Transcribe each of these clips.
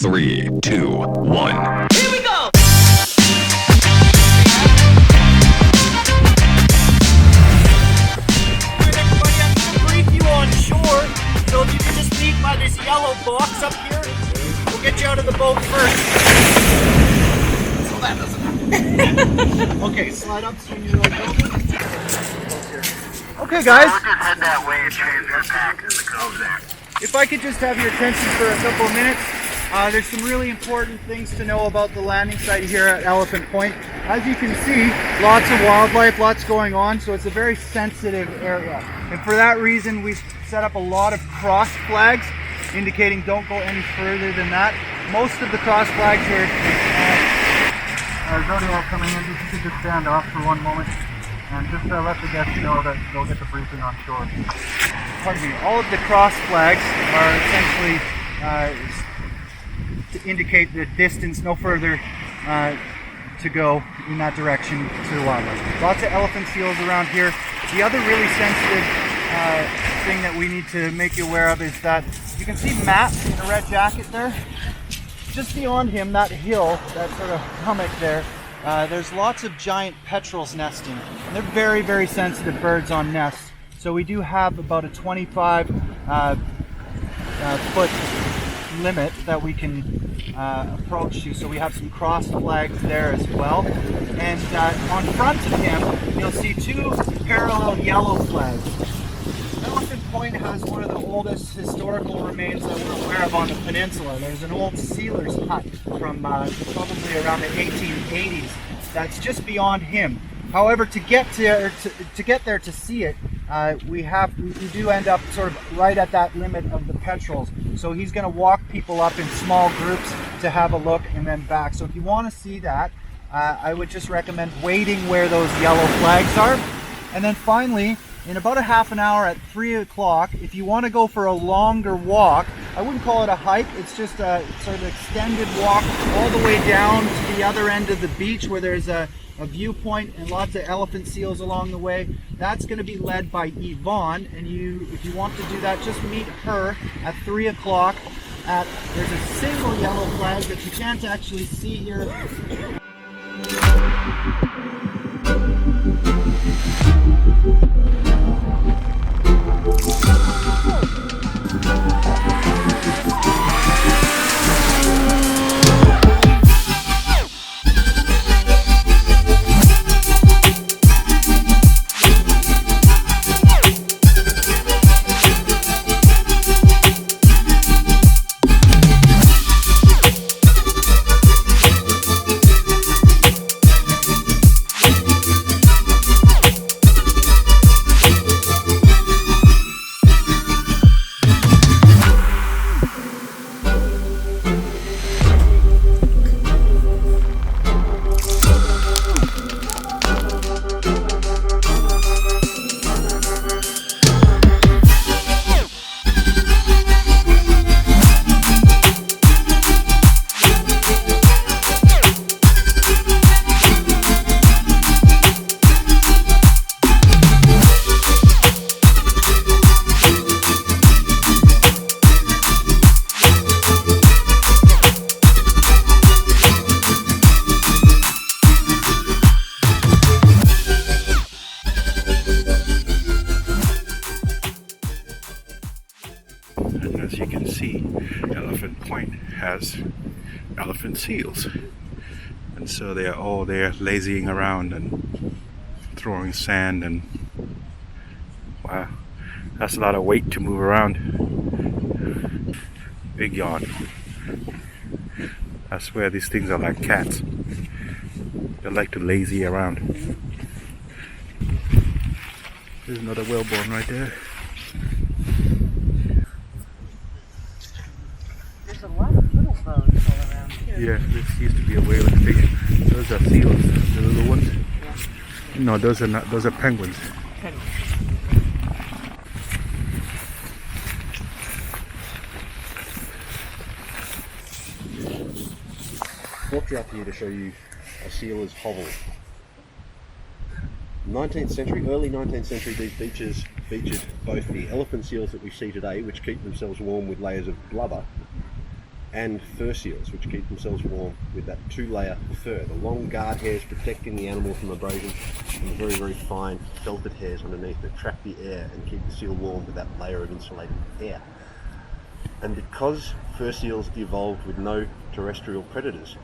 3, 2, 1. Here we go! Alright everybody, I'm going to brief you on shore. So if you can just meet by this yellow box up here, we'll get you out of the boat first. So that doesn't happen. Okay, slide up, swing your leg over. Okay guys. We'll just head that way and transfer back to the cove there. If I could just have your attention for a couple of minutes. There's some really important things to know about the landing site here at Elephant Point. As you can see, lots of wildlife, lots going on, so it's a very sensitive area. And for that reason, we've set up a lot of cross flags indicating don't go any further than that. Most of the cross flags are Zodiac coming in. If you could just stand off for one moment and just let the guests know that they'll get the briefing on shore. Pardon me. All of the cross flags are essentially to indicate the distance no further to go in that direction to the wildlife. Lots of elephant seals around here. The other really sensitive thing that we need to make you aware of is that you can see Matt in a red jacket there. Just beyond him, that hill, that sort of hummock there, there's lots of giant petrels nesting. And they're very, very sensitive birds on nests. So we do have about a 25 foot limit that we can approach to, so we have some cross flags there as well. And on front of him, you'll see two parallel yellow flags. Elephant Point has one of the oldest historical remains that we're aware of on the peninsula. There's an old sealer's hut from probably around the 1880s that's just beyond him. However, to get there to see it, we do end up sort of right at that limit of the petrels. So he's going to walk people up in small groups to have a look and then back. So if you want to see that, I would just recommend waiting where those yellow flags are. And then finally, in about a half an hour at 3 o'clock, if you want to go for a longer walk, I wouldn't call it a hike, it's just a sort of extended walk all the way down to the other end of the beach where there's a viewpoint and lots of elephant seals along the way. That's going to be led by Yvonne, and if you want to do that, just meet her at 3 o'clock. There's a single yellow flag that you can't actually see here. And as you can see, Elephant Point has elephant seals, and so they are all there lazying around and throwing sand, and wow, that's a lot of weight to move around. Big yawn. I swear these things are like cats. They like to lazy around. There's another whalebone right there. There's a lot of little boats all around here. Yeah, this used to be a whaling station. Those are seals, the little ones. Yeah. No, those are not. Those are penguins. Penguins. Walked out here to show you a sealer's hovel. 19th century, early 19th century, these beaches featured both the elephant seals that we see today, which keep themselves warm with layers of blubber, and fur seals, which keep themselves warm with that 2-layer fur. The long guard hairs protecting the animal from abrasion, and the very, very fine felted hairs underneath that trap the air and keep the seal warm with that layer of insulated air. And because fur seals evolved with no terrestrial predators,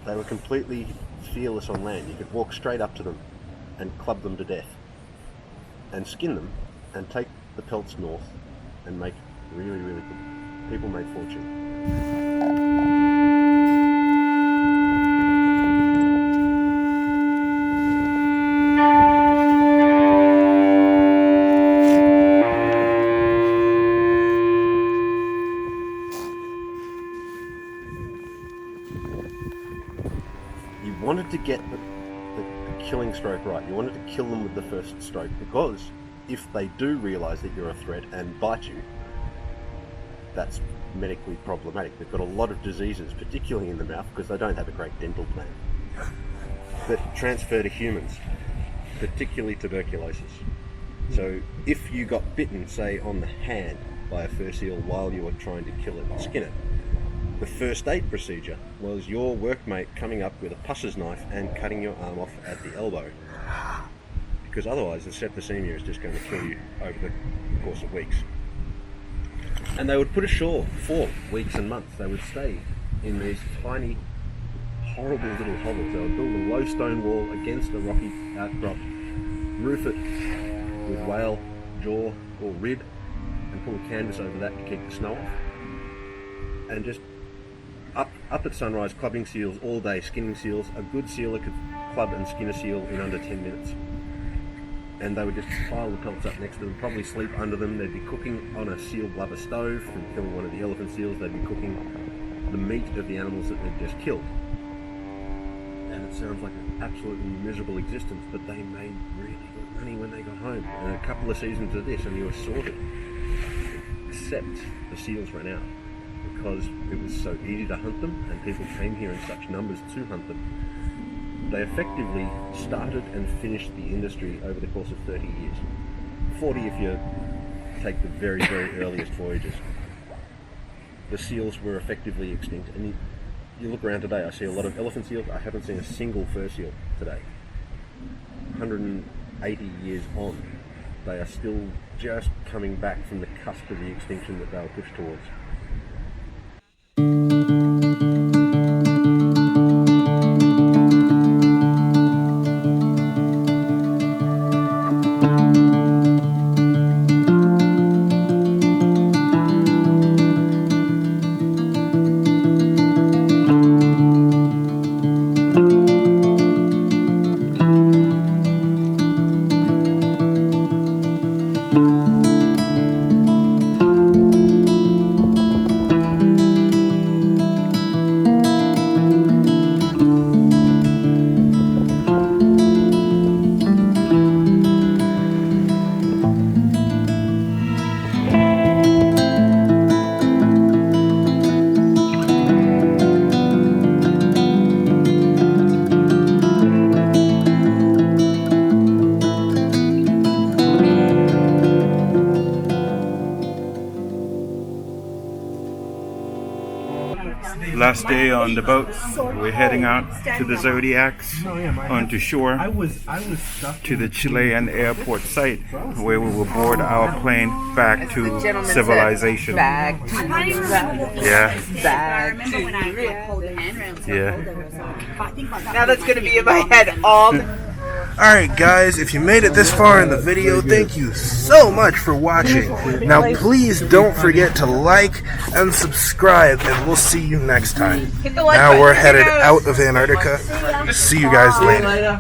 they were completely fearless on land. You could walk straight up to them and club them to death and skin them and take the pelts north and make really, really good. People made fortune. You wanted to get the killing stroke right. You wanted to kill them with the first stroke, because if they do realise that you're a threat and bite you, that's medically problematic. They've got a lot of diseases, particularly in the mouth, because they don't have a great dental plan, that transfer to humans, particularly tuberculosis. So if you got bitten, say, on the hand by a fur seal while you were trying to kill it and skin it, the first aid procedure was your workmate coming up with a pusser's knife and cutting your arm off at the elbow, because otherwise the septicemia is just going to kill you over the course of weeks. And they would put ashore for weeks and months. They would stay in these tiny, horrible little hovels. They would build a low stone wall against a rocky outcrop, roof it with whale jaw or rib, and pull a canvas over that to keep the snow off, and just up at sunrise, clubbing seals all day, skinning seals. A good sealer could club and skin a seal in under 10 minutes. And they would just pile the pelts up next to them, probably sleep under them. They'd be cooking on a seal blubber stove from killing one of the elephant seals. They'd be cooking the meat of the animals that they'd just killed. And it sounds like an absolutely miserable existence, but they made really good money when they got home. And a couple of seasons of this and you were sorted. Except the seals ran out, because it was so easy to hunt them and people came here in such numbers to hunt them. They effectively started and finished the industry over the course of 30 years. 40 if you take the very, very earliest voyages. The seals were effectively extinct, and you look around today, I see a lot of elephant seals. I haven't seen a single fur seal today. 180 years on, they are still just coming back from the cusp of the extinction that they were pushed towards. Last day on the boat, we're heading out to the Zodiacs onto shore to the Chilean airport site, where we will board our plane back to civilization. Back to Yeah. back to Yeah. Now that's gonna be in my head all the Alright guys, if you made it this far in the video, thank you so much for watching. Now please don't forget to like and subscribe, and we'll see you next time. Now we're headed out of Antarctica. See you guys later.